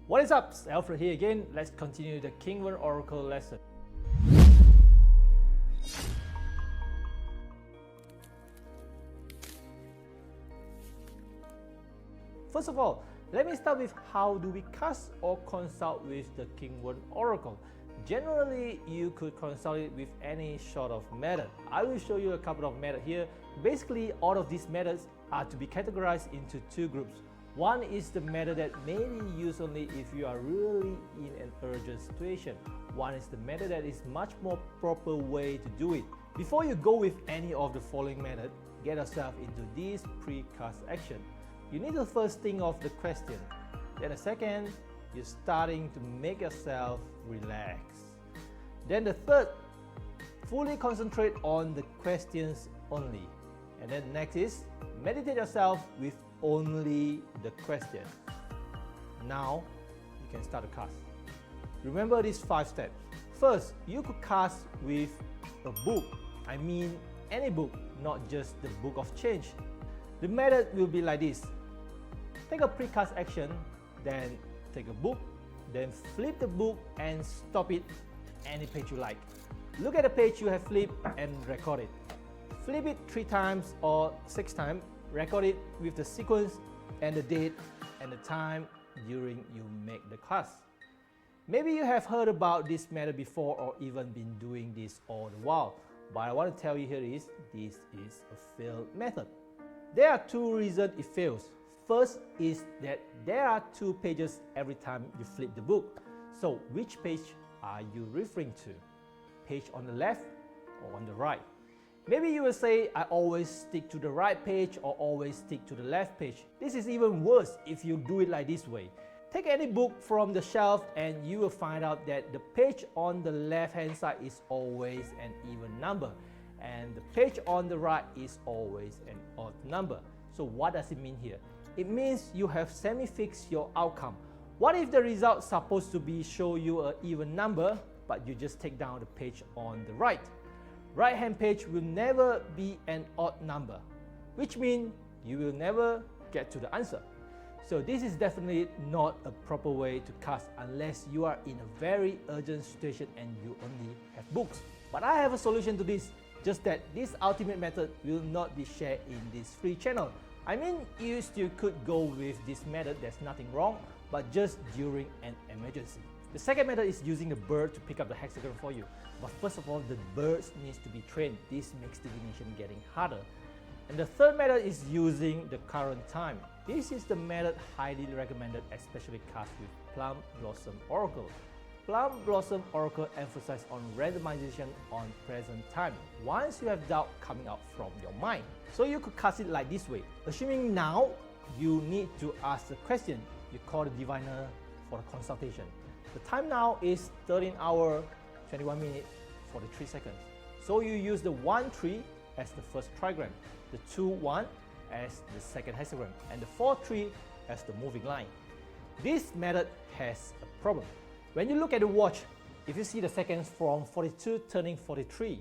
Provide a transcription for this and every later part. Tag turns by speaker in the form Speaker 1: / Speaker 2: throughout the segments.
Speaker 1: What is up? Alfred here again. Let's continue the Kingworm Oracle lesson. First of all, let me start with how do we cast or consult with the Kingworm Oracle. Generally, you could consult it with any sort of method. I will show you a couple of methods here. Basically, all of these methods are to be categorized into two groups. One is the method that may be used only if you are really in an urgent situation. One is the method that is much more proper way to do it. Before you go with any of the following method, get yourself into this pre-cast action. You need to first think of the question. Then the second, you're starting to make yourself relax. Then the third, fully concentrate on the questions only. And then next is, meditate yourself with only the question. Now, you can start to cast. Remember these 5 steps. First, you could cast with a book. I mean any book, not just the Book of Change. The method will be like this. Take a pre-cast action, then take a book, then flip the book and stop it any page you like. Look at the page you have flipped and record it. Flip it 3 times or 6 times. Record it with the sequence and the date and the time during you make the cast. Maybe you have heard about this method before or even been doing this all the while, but I want to tell you here is, this is a failed method. There are 2 reasons it fails. First is that there are 2 pages every time you flip the book. So which page are you referring to? Page on the left or on the right? Maybe you will say, I always stick to the right page or always stick to the left page. This is even worse if you do it like this way. Take any book from the shelf and you will find out that the page on the left hand side is always an even number and the page on the right is always an odd number. So what does it mean here? It means you have semi-fixed your outcome. What if the result supposed to be show you an even number, but you just take down the page on the right? Right hand page will never be an odd number, which means you will never get to the answer. So this is definitely not a proper way to cast unless you are in a very urgent situation and you only have books. But I have a solution to this, just that this ultimate method will not be shared in this free channel. I mean, you still could go with this method, there's nothing wrong, but just during an emergency. The second method is using the bird to pick up the hexagram for you. But first of all, the birds needs to be trained. This makes divination getting harder. And the third method is using the current time. This is the method highly recommended, especially cast with Plum Blossom Oracle. Plum Blossom Oracle emphasizes on randomization on present time once you have doubt coming out from your mind. So you could cast it like this way. Assuming now you need to ask the question, you call the diviner for a consultation. The time now is 13 hours, 21 minutes, 43 seconds. So you use the 1-3 as the first trigram, the 2-1 as the second hexagram, and the 4-3 as the moving line. This method has a problem. When you look at the watch, if you see the seconds from 42 turning 43,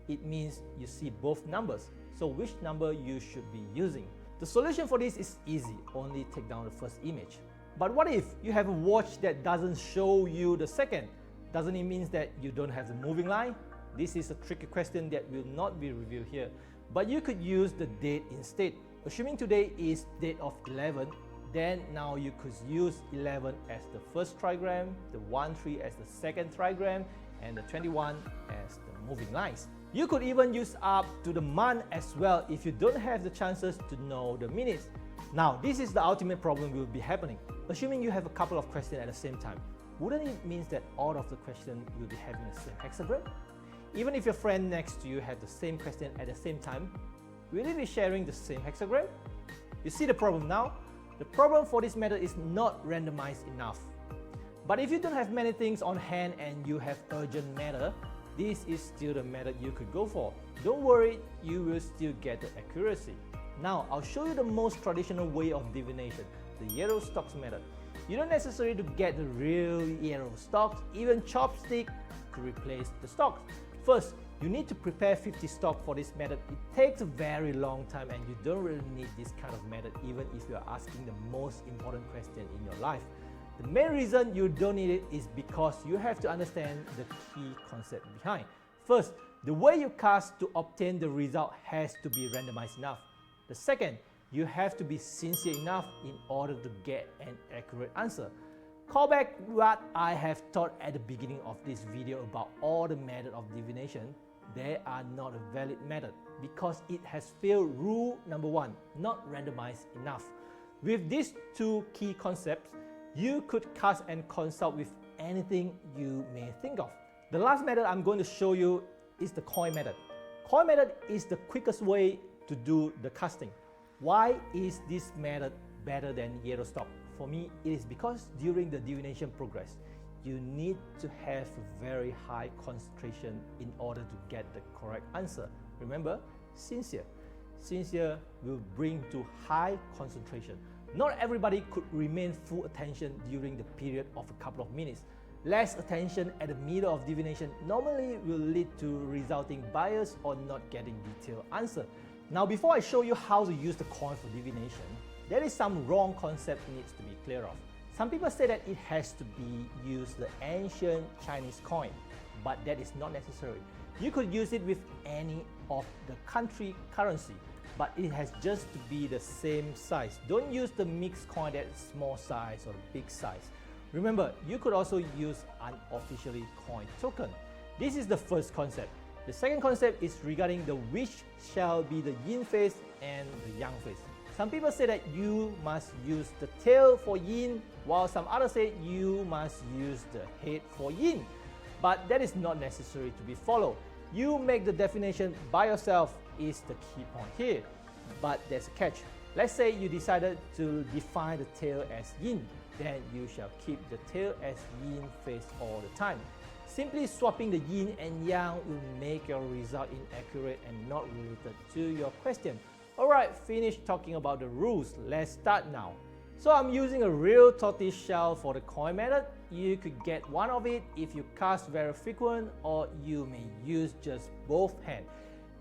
Speaker 1: it means you see both numbers. So which number you should be using? The solution for this is easy, only take down the first image. But what if you have a watch that doesn't show you the second? Doesn't it mean that you don't have the moving line? This is a tricky question that will not be revealed here. But you could use the date instead. Assuming today is date of 11, then now you could use 11 as the first trigram, the 1-3 as the second trigram, and the 21 as the moving lines. You could even use up to the month as well if you don't have the chances to know the minutes. Now, this is the ultimate problem will be happening. Assuming you have a couple of questions at the same time, wouldn't it mean that all of the questions will be having the same hexagram? Even if your friend next to you have the same question at the same time, will it be sharing the same hexagram? You see the problem now? The problem for this method is not randomized enough. But if you don't have many things on hand and you have urgent matter, this is still the method you could go for. Don't worry, you will still get the accuracy. Now, I'll show you the most traditional way of divination, the yarrow stocks method. You don't necessarily to get the real yarrow stocks, even chopstick to replace the stocks. First, you need to prepare 50 stock for this method. It takes a very long time and you don't really need this kind of method even if you are asking the most important question in your life. The main reason you don't need it is because you have to understand the key concept behind. First, the way you cast to obtain the result has to be randomized enough. The second, you have to be sincere enough in order to get an accurate answer. Call back what I have taught at the beginning of this video about all the methods of divination. They are not a valid method because it has failed rule number one, not randomized enough. With these two key concepts, you could cast and consult with anything you may think of. The last method I'm going to show you is the coin method. Coin method is the quickest way to do the casting. Why is this method better than yellow stock? For me, it is because during the divination progress, you need to have a very high concentration in order to get the correct answer. Remember, sincere. Sincere will bring to high concentration. Not everybody could remain full attention during the period of a couple of minutes. Less attention at the middle of divination normally will lead to resulting bias or not getting detailed answer. Now, before I show you how to use the coin for divination, there is some wrong concept needs to be clear of. Some people say that it has to be used the ancient Chinese coin, but that is not necessary. You could use it with any of the country currency, but it has just to be the same size. Don't use the mixed coin that's small size or big size. Remember, you could also use unofficially coined token. This is the first concept. The second concept is regarding the which shall be the yin face and the yang face. Some people say that you must use the tail for yin, while some others say you must use the head for yin. But that is not necessary to be followed. You make the definition by yourself is the key point here. But there's a catch. Let's say you decided to define the tail as yin, then you shall keep the tail as yin face all the time. Simply swapping the yin and yang will make your result inaccurate and not related to your question. Alright, finished talking about the rules. Let's start now. So I'm using a real tortoise shell for the coin method. You could get one of it if you cast very frequent, or you may use just both hands.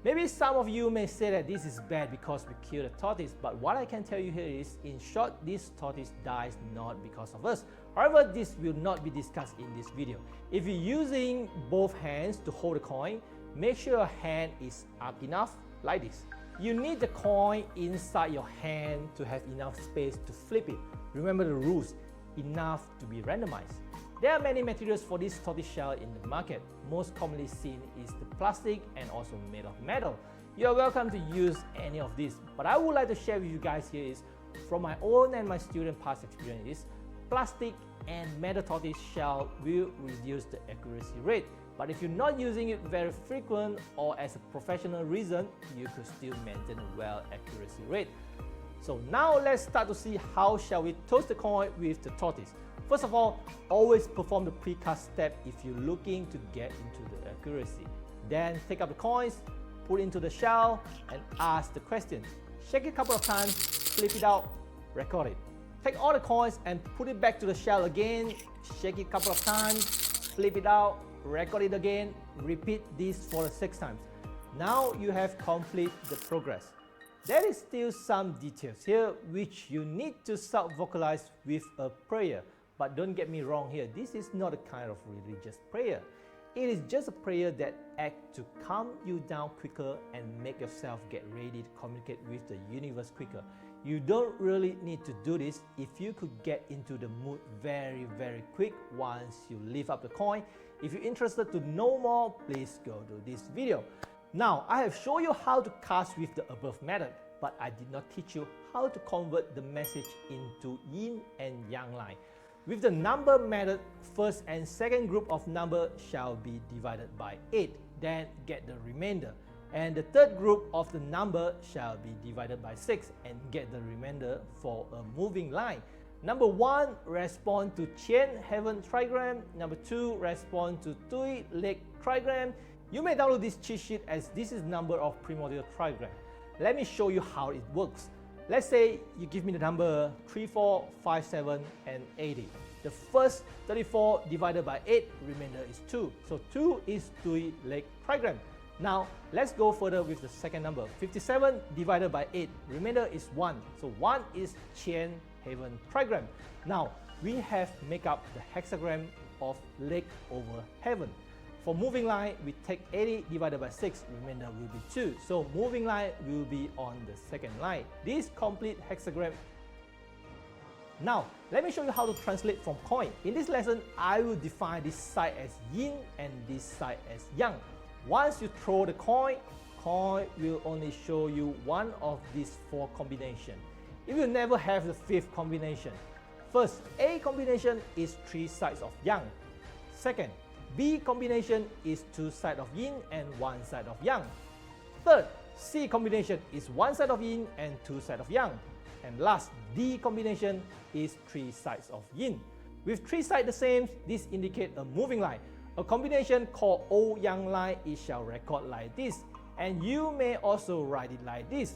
Speaker 1: Maybe some of you may say that this is bad because we killed a tortoise, but what I can tell you here is, in short, this tortoise dies not because of us. However, this will not be discussed in this video. If you're using both hands to hold the coin, make sure your hand is up enough like this. You need the coin inside your hand to have enough space to flip it. Remember the rules, enough to be randomized. There are many materials for this tortoise shell in the market. Most commonly seen is the plastic and also made of metal. You are welcome to use any of these, but I would like to share with you guys here is, from my own and my student past experience, plastic and metal tortoise shell will reduce the accuracy rate. But if you're not using it very frequent or as a professional reason, you could still maintain a well accuracy rate. So now let's start to see how shall we toast the coin with the tortoise. First of all, always perform the precast step if you're looking to get into the accuracy. Then take up the coins, put it into the shell and ask the question. Shake it a couple of times, flip it out, record it. Take all the coins and put it back to the shell again, shake it a couple of times, flip it out, record it again, repeat this for 6 times. Now you have completed the progress. There is still some details here which you need to self-vocalize with a prayer. But don't get me wrong here, this is not a kind of religious prayer. It is just a prayer that acts to calm you down quicker and make yourself get ready to communicate with the universe quicker. You don't really need to do this if you could get into the mood very quick once you lift up the coin. If you're interested to know more, please go to this video. Now, I have shown you how to cast with the above method, but I did not teach you how to convert the message into yin and yang line. With the number method, first and second group of number shall be divided by 8, then get the remainder. And the third group of the number shall be divided by 6 and get the remainder for a moving line. Number 1, respond to Qian Heaven Trigram. Number 2, respond to Tui Lake Trigram. You may download this cheat sheet as this is number of primordial trigram. Let me show you how it works. Let's say you give me the number 34, 57 and 80. The first 34 divided by 8, remainder is 2. So 2 is Tui Lake Trigram. Now let's go further with the second number. 57 divided by 8, remainder is 1. So 1 is Qian Heaven Trigram. Now we have make up the hexagram of leg over heaven. For moving line, we take 80 divided by 6, remainder will be 2. So moving line will be on the second line. This complete hexagram. Now, let me show you how to translate from coin. In this lesson, I will define this side as yin and this side as yang. Once you throw the coin will only show you one of these 4 combinations. It will never have the 5th combination. First, A combination is 3 sides of yang. Second, B combination is 2 sides of yin and 1 side of yang. Third, C combination is 1 side of yin and 2 sides of yang. And last, D combination is 3 sides of yin. With 3 sides the same, this indicates a moving line. A combination called O-Yang line, it shall record like this. And you may also write it like this.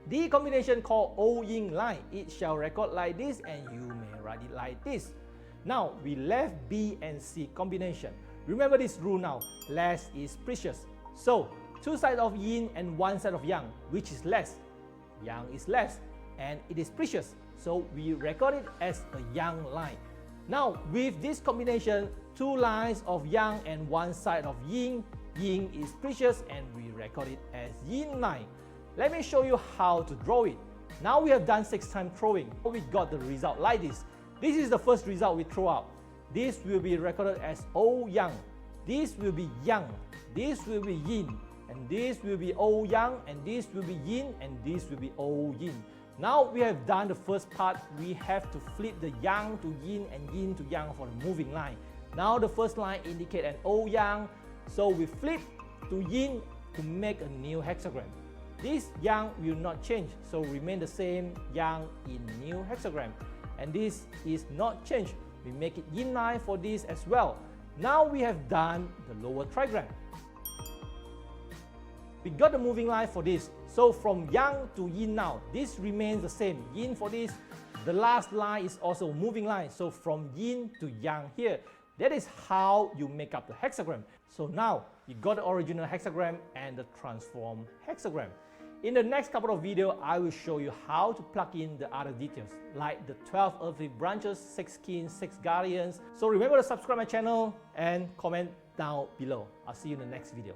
Speaker 1: D combination called O-Yin line, it shall record like this and you may write it like this. Now, we left B and C combination. Remember this rule now, less is precious. So, 2 sides of yin and 1 side of yang, which is less? Yang is less and it is precious. So, we record it as a yang line. Now, with this combination, 2 lines of yang and 1 side of yin, yin is precious and we record it as yin line. Let me show you how to draw it. Now we have done 6 times throwing. We got the result like this. This is the first result we throw out. This will be recorded as O-Yang. This will be yang. This will be yin. And this will be O-Yang. And this will be yin. And this will be O-Yin. Now we have done the first part. We have to flip the yang to yin and yin to yang for the moving line. Now the first line indicates an O-Yang. So we flip to yin to make a new hexagram. This yang will not change, so remain the same yang in new hexagram. And this is not changed. We make it yin line for this as well. Now we have done the lower trigram. We got the moving line for this. So from yang to yin now, this remains the same. Yin for this. The last line is also moving line. So from yin to yang here. That is how you make up the hexagram. So now you got the original hexagram and the transform hexagram. In the next couple of videos, I will show you how to plug in the other details, like the 12 earthly branches, 6 kings, 6 guardians. So remember to subscribe my channel and comment down below. I'll see you in the next video.